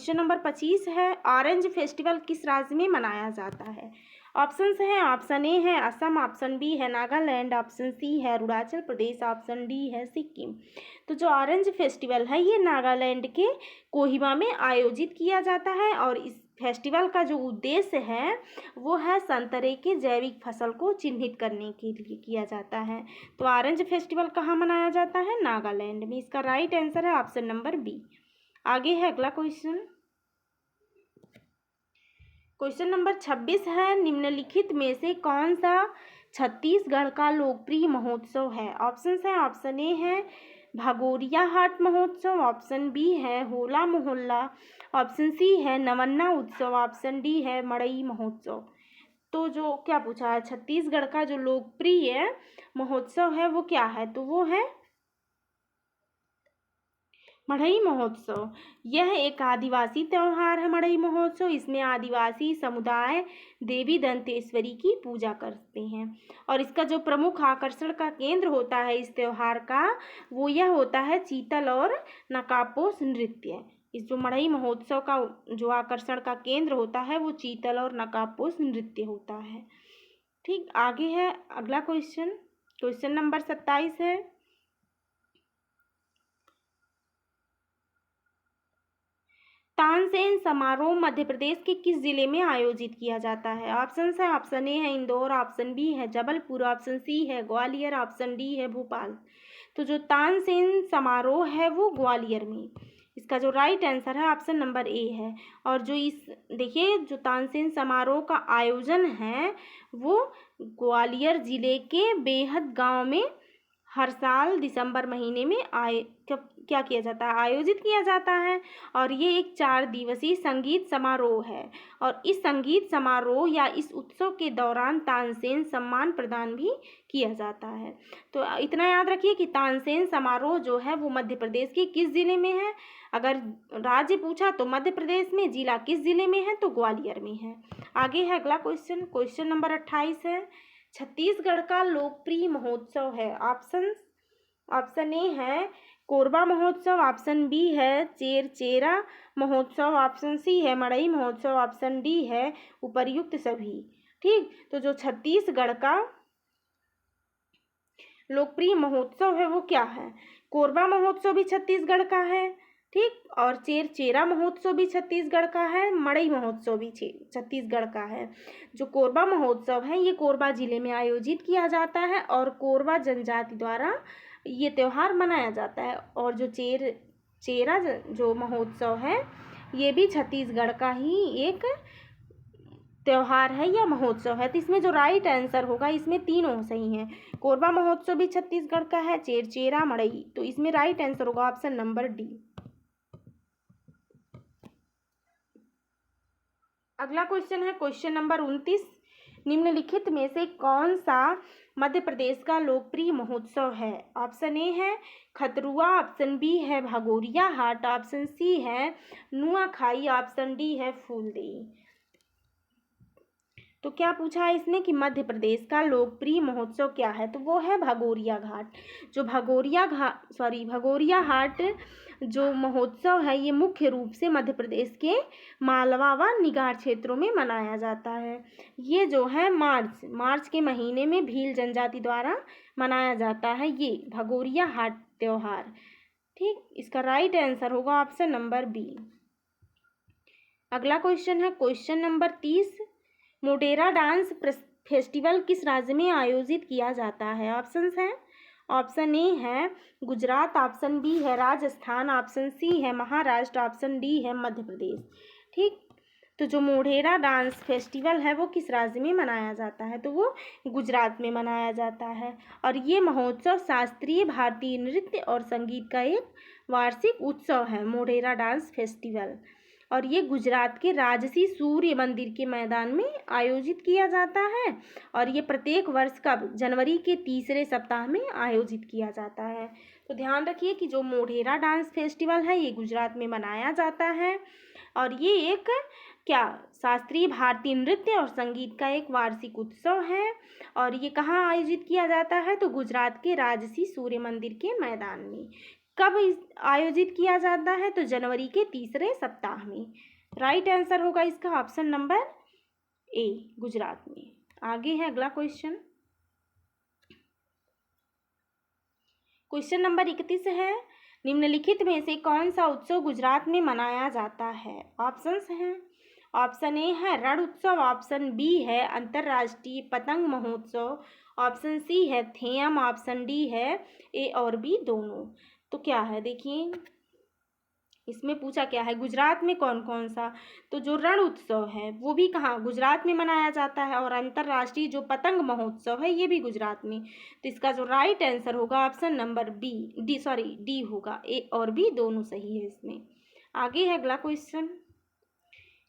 नंबर 25 है ऑरेंज फेस्टिवल किस राज्य में मनाया जाता है? ऑप्शंस हैं, ऑप्शन ए है असम, ऑप्शन बी है नागालैंड, ऑप्शन सी है अरुणाचल प्रदेश, ऑप्शन डी है सिक्किम। तो जो ऑरेंज फेस्टिवल है ये नागालैंड के कोहिमा में आयोजित किया जाता है और इस फेस्टिवल का जो उद्देश्य है वो है संतरे के जैविक फसल को चिन्हित करने के लिए किया जाता है। तो ऑरेंज फेस्टिवल कहाँ मनाया जाता है? नागालैंड में। इसका राइट आंसर है ऑप्शन नंबर बी। आगे है अगला क्वेश्चन। क्वेश्चन नंबर 26 है, निम्नलिखित में से कौन सा छत्तीसगढ़ का लोकप्रिय महोत्सव है? ऑप्शन है, ऑप्शन ए है भगोरिया हाट महोत्सव, ऑप्शन बी है होला मोहल्ला, ऑप्शन सी है नवन्ना उत्सव, ऑप्शन डी है मड़ई महोत्सव। तो जो क्या पूछा है, छत्तीसगढ़ का जो लोकप्रिय महोत्सव है वो क्या है? तो वो है मड़ई महोत्सव। यह एक आदिवासी त्यौहार है मड़ई महोत्सव। इसमें आदिवासी समुदाय देवी दंतेश्वरी की पूजा करते हैं और इसका जो प्रमुख आकर्षण का केंद्र होता है इस त्यौहार का वो यह होता है चीतल और नकाबपोश नृत्य। इस जो मड़ई महोत्सव का जो आकर्षण का केंद्र होता है वो चीतल और नकाबपोश नृत्य होता है। ठीक, आगे है अगला क्वेश्चन। क्वेश्चन नंबर 27 है, तानसेन समारोह मध्य प्रदेश के किस जिले में आयोजित किया जाता है? ऑप्शन है, ऑप्शन ए है इंदौर, ऑप्शन बी है जबलपुर, ऑप्शन सी है ग्वालियर, ऑप्शन डी है भोपाल। तो जो तानसेन समारोह है वो ग्वालियर में। इसका जो राइट आंसर है ऑप्शन नंबर ए है। और जो इस देखिए जो तानसेन समारोह का आयोजन है वो ग्वालियर जिले के बेहद गांव में हर साल दिसंबर महीने में क्या किया जाता है? आयोजित किया जाता है। और ये एक 4 दिवसीय संगीत समारोह है और इस संगीत समारोह या इस उत्सव के दौरान तानसेन सम्मान प्रदान भी किया जाता है। तो इतना याद रखिए कि तानसेन समारोह जो है वो मध्य प्रदेश के किस जिले में है। अगर राज्य पूछा तो मध्य प्रदेश में, जिला किस जिले में है? तो ग्वालियर में है। आगे है अगला क्वेश्चन। क्वेश्चन नंबर 28 है, छत्तीसगढ़ का लोकप्रिय महोत्सव है। ऑप्शन ए है कोरबा महोत्सव, ऑप्शन बी है चेरचेरा महोत्सव, ऑप्शन सी है मड़ई महोत्सव, ऑप्शन डी है उपर्युक्त सभी। ठीक, तो जो छत्तीसगढ़ का लोकप्रिय महोत्सव है वो क्या है? कोरबा महोत्सव भी छत्तीसगढ़ का है, ठीक, और चेरचेरा महोत्सव भी छत्तीसगढ़ का है, मड़ई महोत्सव भी छत्तीसगढ़ का है। जो कोरबा महोत्सव है ये कोरबा जिले में आयोजित किया जाता है और कोरबा जनजाति द्वारा ये त्यौहार मनाया जाता है। और जो चेरा जो महोत्सव है ये भी छत्तीसगढ़ का ही एक त्यौहार है या महोत्सव है। तो इसमें जो राइट आंसर होगा, इसमें तीनों सही हैं। कोरबा महोत्सव भी छत्तीसगढ़ का है, चेरचेरा, मड़ई। तो इसमें राइट आंसर होगा ऑप्शन नंबर डी। अगला क्वेश्चन है क्वेश्चन नंबर 29, निम्नलिखित में से कौन सा मध्य प्रदेश का लोकप्रिय महोत्सव है? ऑप्शन ए है खतरुआ, ऑप्शन बी है भगोरिया हाट, ऑप्शन सी है नुआखाई, ऑप्शन डी है फूलदेई। तो क्या पूछा है इसमें कि मध्य प्रदेश का लोकप्रिय महोत्सव क्या है? तो वो है भगोरिया घाट। जो भगोरिया हाट जो महोत्सव है ये मुख्य रूप से मध्य प्रदेश के मालवा व निगार क्षेत्रों में मनाया जाता है। ये जो है मार्च के महीने में भील जनजाति द्वारा मनाया जाता है ये भगोरिया हाट त्यौहार। ठीक, इसका राइट आंसर होगा ऑप्शन नंबर बी। अगला क्वेश्चन है question number 30, Motera dance festival किस राज्य में आयोजित किया जाता है? ऑप्शंस हैं, ऑप्शन ए है गुजरात, ऑप्शन बी है राजस्थान, ऑप्शन सी है महाराष्ट्र, ऑप्शन डी है मध्य प्रदेश। ठीक, तो जो मोढेरा डांस फेस्टिवल है वो किस राज्य में मनाया जाता है? तो वो गुजरात में मनाया जाता है। और ये महोत्सव शास्त्रीय भारतीय नृत्य और संगीत का एक वार्षिक उत्सव है मोढेरा डांस फेस्टिवल। और ये गुजरात के राजसी सूर्य मंदिर के मैदान में आयोजित किया जाता है और ये प्रत्येक वर्ष कब? जनवरी के तीसरे सप्ताह में आयोजित किया जाता है। तो ध्यान रखिए कि जो मोढेरा डांस फेस्टिवल है ये गुजरात में मनाया जाता है और ये एक क्या शास्त्रीय भारतीय नृत्य और संगीत का एक वार्षिक उत्सव है। और ये कहाँ आयोजित किया जाता है? तो गुजरात के राजसी सूर्य मंदिर के मैदान में। कब आयोजित किया जाता है? तो जनवरी के तीसरे सप्ताह में। राइट आंसर होगा इसका ऑप्शन नंबर ए, गुजरात में। आगे है अगला क्वेश्चन। क्वेश्चन नंबर 31 है, निम्नलिखित में से कौन सा उत्सव गुजरात में मनाया जाता है? ऑप्शंस हैं, ऑप्शन ए है रण उत्सव, ऑप्शन बी है अंतर्राष्ट्रीय पतंग महोत्सव, ऑप्शन सी है थेयम, ऑप्शन डी है ए और बी दोनों। तो क्या है देखिए, इसमें पूछा क्या है, गुजरात में कौन कौन सा, तो जो रण उत्सव है वो भी कहाँ, गुजरात में मनाया जाता है, और अंतर्राष्ट्रीय जो पतंग महोत्सव है ये भी गुजरात में। तो इसका जो राइट आंसर होगा ऑप्शन नंबर डी होगा, ए और बी दोनों सही है इसमें। आगे है अगला क्वेश्चन।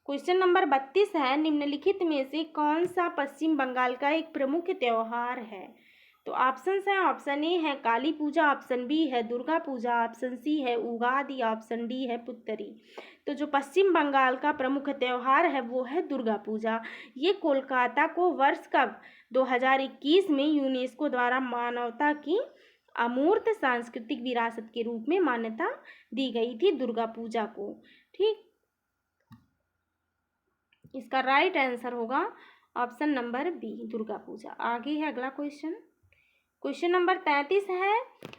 क्वेश्चन नंबर 32 है, निम्नलिखित में से कौन सा पश्चिम बंगाल का एक प्रमुख त्योहार है। तो ऑप्शन है, ऑप्शन ए है काली पूजा, ऑप्शन बी है दुर्गा पूजा, ऑप्शन सी है उगादि, ऑप्शन डी है पुत्तरी। तो जो पश्चिम बंगाल का प्रमुख त्योहार है वो है दुर्गा पूजा। ये कोलकाता को वर्ष कब 2021 में यूनेस्को द्वारा मानवता की अमूर्त सांस्कृतिक विरासत के रूप में मान्यता दी गई थी दुर्गा पूजा को। ठीक, इसका राइट आंसर होगा option number B Durga Puja. आगे है अगला क्वेश्चन। क्वेश्चन नंबर 33 है,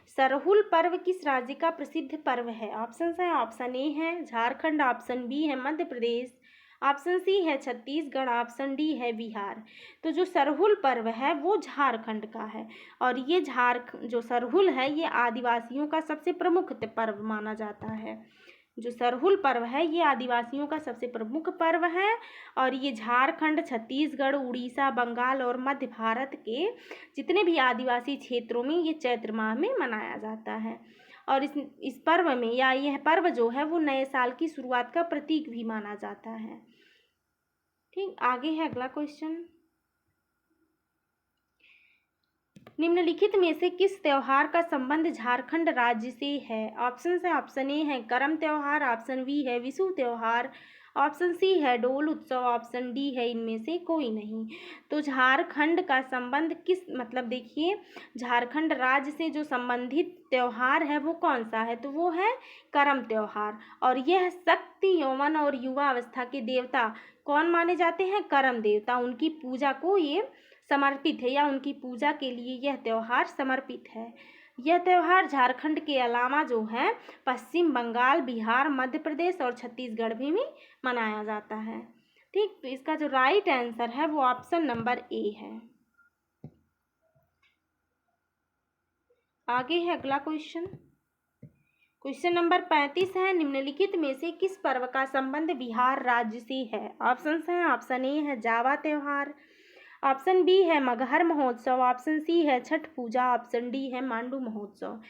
सरहुल पर्व किस राज्य का प्रसिद्ध पर्व है। ऑप्शन है, ऑप्शन ए है झारखंड, ऑप्शन बी है मध्य प्रदेश, ऑप्शन सी है छत्तीसगढ़, ऑप्शन डी है बिहार। तो जो सरहुल पर्व है वो झारखंड का है, और ये जो सरहुल है ये आदिवासियों का सबसे प्रमुख पर्व माना जाता है। जो सरहुल पर्व है ये आदिवासियों का सबसे प्रमुख पर्व है, और ये झारखंड, छत्तीसगढ़, उड़ीसा, बंगाल और मध्य भारत के जितने भी आदिवासी क्षेत्रों में ये चैत्र माह में मनाया जाता है। और इस पर्व में, या यह पर्व जो है वो नए साल की शुरुआत का प्रतीक भी माना जाता है। ठीक, आगे है अगला क्वेश्चन। निम्नलिखित में से किस त्योहार का संबंध झारखंड राज्य से है। ऑप्शन है, ऑप्शन ए है करम त्योहार, ऑप्शन बी है विशु त्योहार, ऑप्शन सी है डोल उत्सव, ऑप्शन डी है इनमें से कोई नहीं। तो झारखंड का संबंध किस, मतलब देखिए झारखंड राज्य से जो संबंधित त्योहार है वो कौन सा है, तो वो है करम त्योहार। और यह शक्ति, यौवन और युवा अवस्था के देवता कौन माने जाते हैं, करम देवता, उनकी पूजा को ये समर्पित है, या उनकी पूजा के लिए यह त्यौहार समर्पित है। यह त्यौहार झारखंड के अलावा जो है पश्चिम बंगाल, बिहार, मध्य प्रदेश और छत्तीसगढ़ भी में मनाया जाता है। ठीक, तो इसका जो राइट आंसर है वो ऑप्शन नंबर ए है। आगे है अगला क्वेश्चन। क्वेश्चन नंबर 35 है, निम्नलिखित में से किस पर्व का संबंध बिहार राज्य से है। ऑप्शन है, ऑप्शन ए है जावा त्योहार, ऑप्शन बी है मगहर महोत्सव, ऑप्शन सी है छठ पूजा, ऑप्शन डी है मांडू महोत्सव।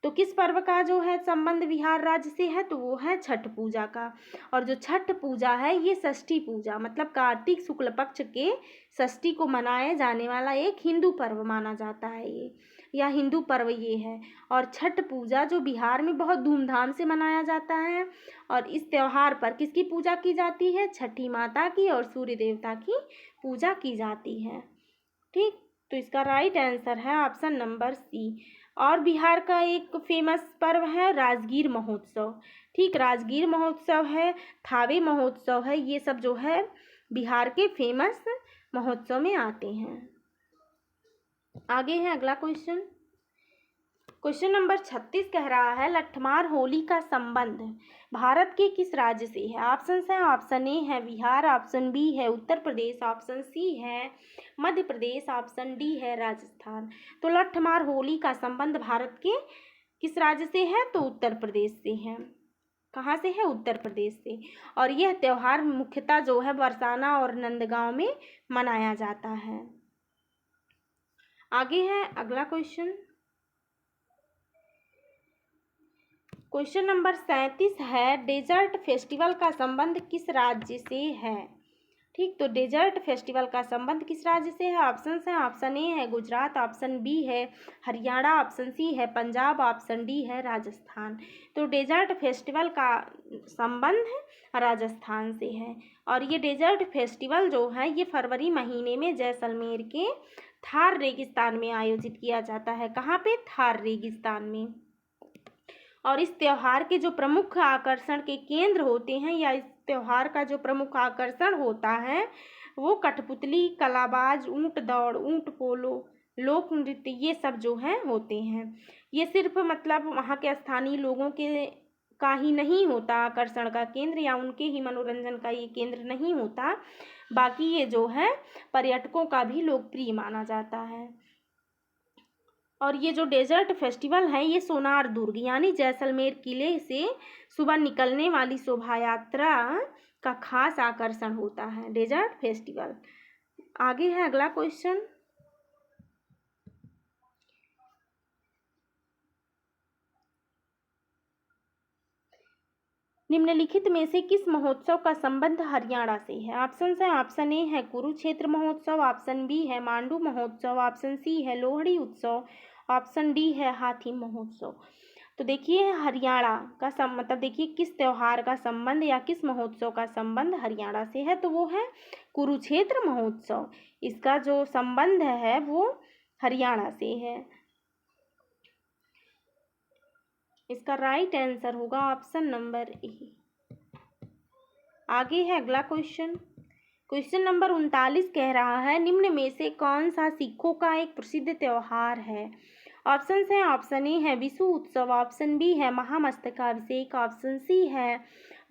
तो किस पर्व का जो है संबंध बिहार राज्य से है, तो वो है छठ पूजा का। और जो छठ पूजा है ये षष्ठी पूजा, मतलब कार्तिक शुक्ल पक्ष के षष्ठी को मनाए जाने वाला एक हिंदू पर्व माना जाता है ये, या हिंदू पर्व ये है। और छठ पूजा जो बिहार में बहुत धूमधाम से मनाया जाता है, और इस त्यौहार पर किसकी पूजा की जाती है, छठी माता की और सूर्य देवता की पूजा की जाती है। ठीक, तो इसका राइट आंसर है ऑप्शन नंबर सी। और बिहार का एक फेमस पर्व है राजगीर महोत्सव। ठीक, राजगीर महोत्सव है, थावे महोत्सव है, ये सब जो है बिहार के फेमस महोत्सव में आते हैं। आगे है अगला क्वेश्चन। क्वेश्चन नंबर 36 कह रहा है, लट्ठमार होली का संबंध भारत के किस राज्य से है। ऑप्शन है, ऑप्शन ए है बिहार, ऑप्शन बी है उत्तर प्रदेश, ऑप्शन सी है मध्य प्रदेश, ऑप्शन डी है राजस्थान। तो लट्ठमार होली का संबंध भारत के किस राज्य से है, तो उत्तर प्रदेश से है। कहाँ से है, उत्तर प्रदेश से। और यह त्यौहार मुख्यतः जो है बरसाना और नंदगांव में मनाया जाता है। आगे है अगला क्वेश्चन। क्वेश्चन नंबर 37 है, डेजर्ट फेस्टिवल का संबंध किस राज्य से है। ठीक, तो डेजर्ट फेस्टिवल का संबंध किस राज्य से है। ऑप्शन है, ऑप्शन ए है गुजरात, ऑप्शन बी है हरियाणा, ऑप्शन सी है पंजाब, ऑप्शन डी है राजस्थान। तो डेजर्ट फेस्टिवल का संबंध राजस्थान से है। और ये डेजर्ट फेस्टिवल जो है ये फरवरी महीने में जैसलमेर के थार रेगिस्तान में आयोजित किया जाता है। कहाँ पे, थार रेगिस्तान में। और इस त्यौहार के जो प्रमुख आकर्षण के केंद्र होते हैं, या इस त्यौहार का जो प्रमुख आकर्षण होता है वो कठपुतली, कलाबाज, ऊंट दौड़, ऊंट पोलो, लोक नृत्य, ये सब जो हैं होते हैं। ये सिर्फ मतलब वहाँ के स्थानीय लोगों के का ही नहीं होता आकर्षण का केंद्र, या उनके ही मनोरंजन का ये केंद्र नहीं होता, बाकी ये जो है पर्यटकों का भी लोकप्रिय माना जाता है। और ये जो डेजर्ट फेस्टिवल है ये सोनार दुर्ग यानी जैसलमेर किले से सुबह निकलने वाली शोभा यात्रा का खास आकर्षण होता है, डेजर्ट फेस्टिवल। आगे है अगला क्वेश्चन। निम्नलिखित में से किस महोत्सव का संबंध हरियाणा से है? ऑप्शन है, ऑप्शन ए है कुरुक्षेत्र महोत्सव, ऑप्शन बी है मांडू महोत्सव, ऑप्शन सी है लोहड़ी उत्सव, ऑप्शन डी है हाथी महोत्सव। तो देखिए हरियाणा का मतलब देखिए किस त्योहार का संबंध या किस महोत्सव का संबंध हरियाणा से है, तो वो है कुरुक्षेत्र महोत्सव। इसका जो संबंध है वो हरियाणा से है। इसका राइट आंसर होगा ऑप्शन नंबर ए। आगे है अगला क्वेश्चन। क्वेश्चन नंबर 39 कह रहा है निम्न में से कौन सा सिखों का एक प्रसिद्ध त्योहार है? ऑप्शन है, ऑप्शन ए है विशु उत्सव, ऑप्शन बी है महामस्तकाभिषेक, ऑप्शन सी है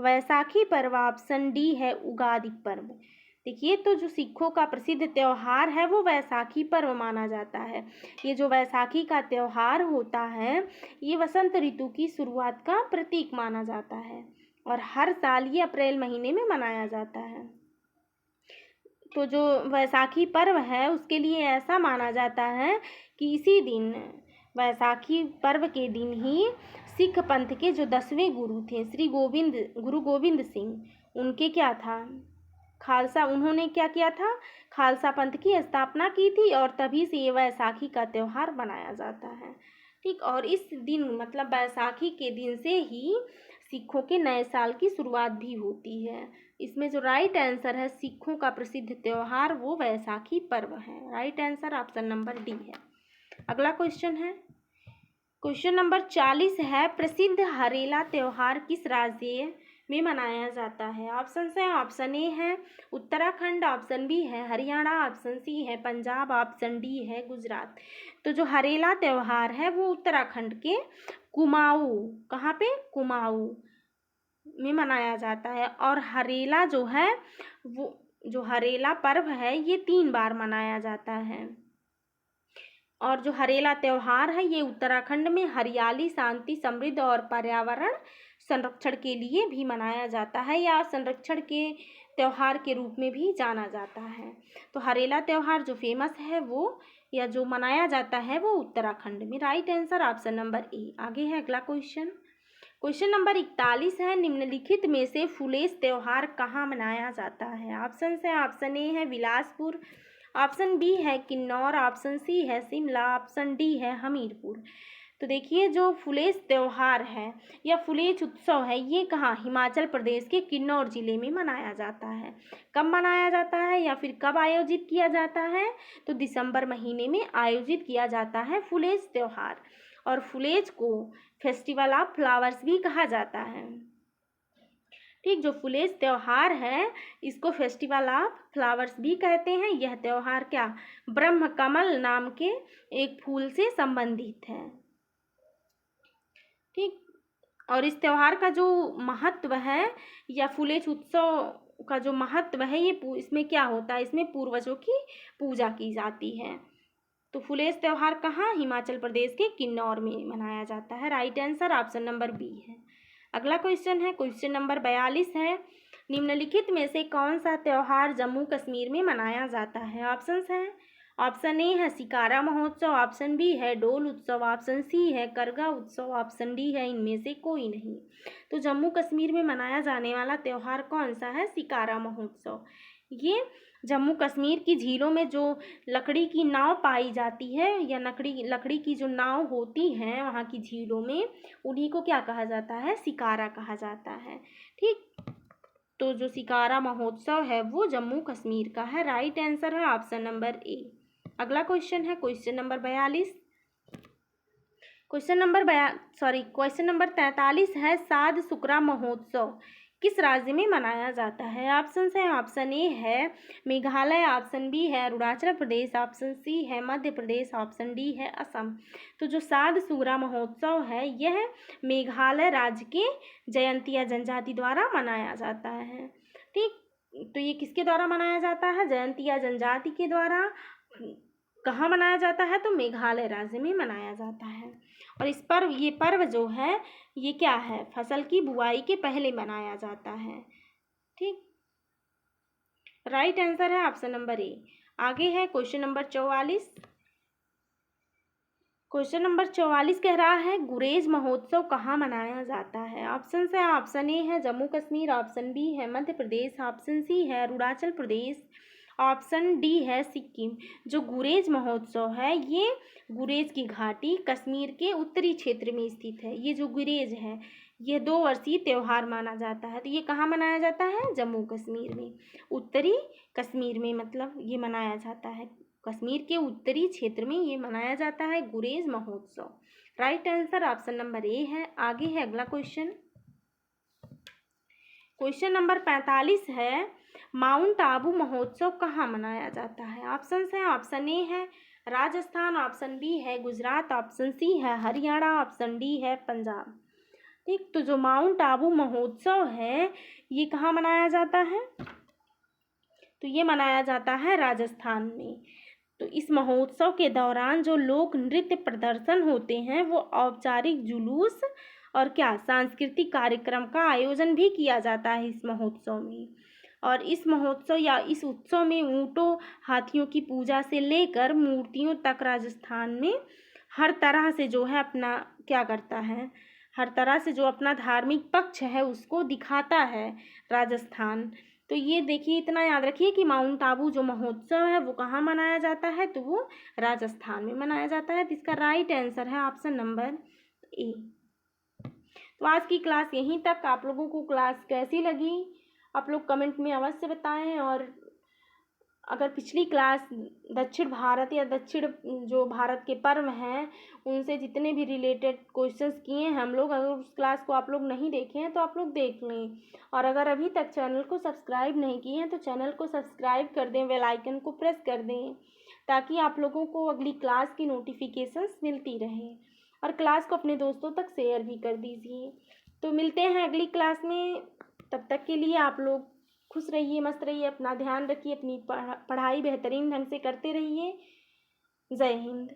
वैसाखी पर्व, ऑप्शन डी है उगादि पर्व। देखिए तो जो सिखों का प्रसिद्ध त्योहार है वो वैसाखी पर्व माना जाता है। ये जो वैसाखी का त्योहार होता है ये वसंत ऋतु की शुरुआत का प्रतीक माना जाता है और हर साल ये अप्रैल महीने में मनाया जाता है। तो जो वैसाखी पर्व है उसके लिए ऐसा माना जाता है कि इसी दिन वैसाखी पर्व के दिन ही सिख पंथ के जो 10वें गुरु थे गुरु गोविंद सिंह उनके क्या था खालसा, उन्होंने क्या किया था खालसा पंथ की स्थापना की थी और तभी से ये वैसाखी का त्यौहार मनाया जाता है। ठीक, और इस दिन मतलब बैसाखी के दिन से ही सिखों के नए साल की शुरुआत भी होती है। इसमें जो राइट आंसर है सिखों का प्रसिद्ध त्यौहार वो वैसाखी पर्व है। Right answer option number D है। अगला क्वेश्चन है क्वेश्चन नंबर 40 है प्रसिद्ध हरेला त्यौहार किस राज्य में मनाया जाता है? ऑप्शन है, ऑप्शन ए है उत्तराखंड, ऑप्शन बी है हरियाणा, ऑप्शन सी है पंजाब, ऑप्शन डी है गुजरात। तो जो हरेला त्यौहार है वो उत्तराखंड के कुमाऊं, कहाँ पे कुमाऊं में मनाया जाता है। और हरेला जो है वो जो हरेला पर्व है ये 3 बार मनाया जाता है। और जो हरेला त्यौहार है ये उत्तराखंड में हरियाली, शांति, समृद्धि और पर्यावरण संरक्षण के लिए भी मनाया जाता है या संरक्षण के त्यौहार के रूप में भी जाना जाता है। तो हरेला त्यौहार जो फेमस है वो या जो मनाया जाता है वो उत्तराखंड में। Right answer option number A. आगे है अगला क्वेश्चन। क्वेश्चन नंबर 41 है निम्नलिखित में से फुलेस त्यौहार कहाँ मनाया जाता है? ऑप्शन है, ऑप्शन ए है बिलासपुर, ऑप्शन बी है किन्नौर, ऑप्शन सी है शिमला, ऑप्शन डी है हमीरपुर। तो देखिए जो फुलेस त्यौहार है या फुलेज उत्सव है ये कहाँ हिमाचल प्रदेश के किन्नौर जिले में मनाया जाता है। कब मनाया जाता है या फिर कब आयोजित किया जाता है? तो दिसंबर महीने में आयोजित किया जाता है फुलेज त्यौहार। और फुलेज को फेस्टिवल ऑफ फ्लावर्स भी कहा जाता है। ठीक, जो फुलेज त्यौहार है इसको फेस्टिवल ऑफ फ्लावर्स भी कहते हैं। यह त्यौहार क्या ब्रह्म कमल नाम के एक फूल से संबंधित है। ठीक, और इस त्यौहार का जो महत्व है या फुलेज उत्सव का जो महत्व है ये इसमें क्या होता है, इसमें पूर्वजों की पूजा की जाती है। तो फुलेज त्यौहार कहाँ हिमाचल प्रदेश के किन्नौर में मनाया जाता है। Right answer option number B है। अगला क्वेश्चन है क्वेश्चन नंबर 42 है निम्नलिखित में से कौन सा त्यौहार जम्मू कश्मीर में मनाया जाता है? ऑप्शंस हैं, ऑप्शन ए है सिकारा महोत्सव, ऑप्शन बी है डोल उत्सव, ऑप्शन सी है करगा उत्सव, ऑप्शन डी है इनमें से कोई नहीं। तो जम्मू कश्मीर में मनाया जाने वाला त्यौहार कौन सा है? सिकारा महोत्सव। ये जम्मू कश्मीर की झीलों में जो लकड़ी की नाव पाई जाती है या लकड़ी की जो नाव होती हैं वहाँ की झीलों में उन्हीं को क्या कहा जाता है? सिकारा कहा जाता है। ठीक, तो जो सिकारा महोत्सव है वो जम्मू कश्मीर का है। राइट आंसर है ऑप्शन नंबर ए। अगला क्वेश्चन है क्वेश्चन नंबर 42। क्वेश्चन नंबर 43 है साध सुकरा महोत्सव किस राज्य में मनाया जाता है? ऑप्शन है, ऑप्शन ए है मेघालय, ऑप्शन बी है अरुणाचल प्रदेश, ऑप्शन सी है मध्य प्रदेश, ऑप्शन डी है असम। तो जो सातसूरा महोत्सव है यह मेघालय राज्य के जयंतिया जनजाति द्वारा मनाया जाता है। ठीक, तो ये किसके द्वारा मनाया जाता है? जयंतिया जनजाति के द्वारा। कहाँ मनाया जाता है? तो मेघालय राज्य में मनाया जाता है। और ये पर्व जो है ये क्या है? फसल की बुआई के पहले मनाया जाता है। ठीक, राइट आंसर है ऑप्शन नंबर ए। आगे है क्वेश्चन नंबर 44। क्वेश्चन नंबर 44 कह रहा है गुरेज महोत्सव कहाँ मनाया जाता है? ऑप्शन है, ऑप्शन ए है जम्मू कश्मीर, ऑप्शन बी है मध्य प्रदेश, ऑप्शन सी है अरुणाचल प्रदेश, ऑप्शन डी है सिक्किम। जो गुरेज महोत्सव है ये गुरेज की घाटी कश्मीर के उत्तरी क्षेत्र में स्थित है। ये जो गुरेज है ये 2 वर्षीय त्यौहार माना जाता है। तो ये कहाँ मनाया जाता है? जम्मू कश्मीर में, उत्तरी कश्मीर में, मतलब ये मनाया जाता है कश्मीर के उत्तरी क्षेत्र में ये मनाया जाता है गुरेज महोत्सव। Right answer option number A है। आगे है अगला क्वेश्चन। क्वेश्चन नंबर 45 है माउंट आबू महोत्सव कहाँ मनाया जाता है? ऑप्शन है, ऑप्शन ए है राजस्थान, ऑप्शन बी है गुजरात, ऑप्शन सी है हरियाणा, ऑप्शन डी है पंजाब। ठीक, तो जो माउंट आबू महोत्सव है ये कहाँ मनाया जाता है? तो ये मनाया जाता है राजस्थान में। तो इस महोत्सव के दौरान जो लोक नृत्य प्रदर्शन होते हैं वो औपचारिक जुलूस और क्या सांस्कृतिक कार्यक्रम का आयोजन भी किया जाता है इस महोत्सव में। और इस महोत्सव या इस उत्सव में ऊँटों हाथियों की पूजा से लेकर मूर्तियों तक राजस्थान में हर तरह से जो है अपना क्या करता है, हर तरह से जो अपना धार्मिक पक्ष है उसको दिखाता है राजस्थान। तो ये देखिए, इतना याद रखिए कि माउंट आबू जो महोत्सव है वो कहाँ मनाया जाता है? तो वो राजस्थान में मनाया जाता है। तो इसका राइट आंसर है ऑप्शन नंबर ए। तो आज की क्लास यहीं तक। आप लोगों को क्लास कैसी लगी आप लोग कमेंट में अवश्य बताएं। और अगर पिछली क्लास दक्षिण भारत या दक्षिण जो भारत के पर्व हैं उनसे जितने भी रिलेटेड क्वेश्चंस किए हैं हम लोग, अगर उस क्लास को आप लोग नहीं देखे हैं तो आप लोग देख लें। और अगर अभी तक चैनल को सब्सक्राइब नहीं किए हैं तो चैनल को सब्सक्राइब कर दें, बेल आइकन को प्रेस कर दें ताकि आप लोगों को अगली क्लास की नोटिफिकेशंस मिलती रहे। और क्लास को अपने दोस्तों तक शेयर भी कर दीजिए। तो मिलते हैं अगली क्लास में, तब तक के लिए आप लोग खुश रहिए, मस्त रहिए, अपना ध्यान रखिए, अपनी पढ़ाई बेहतरीन ढंग से करते रहिए। जय हिंद।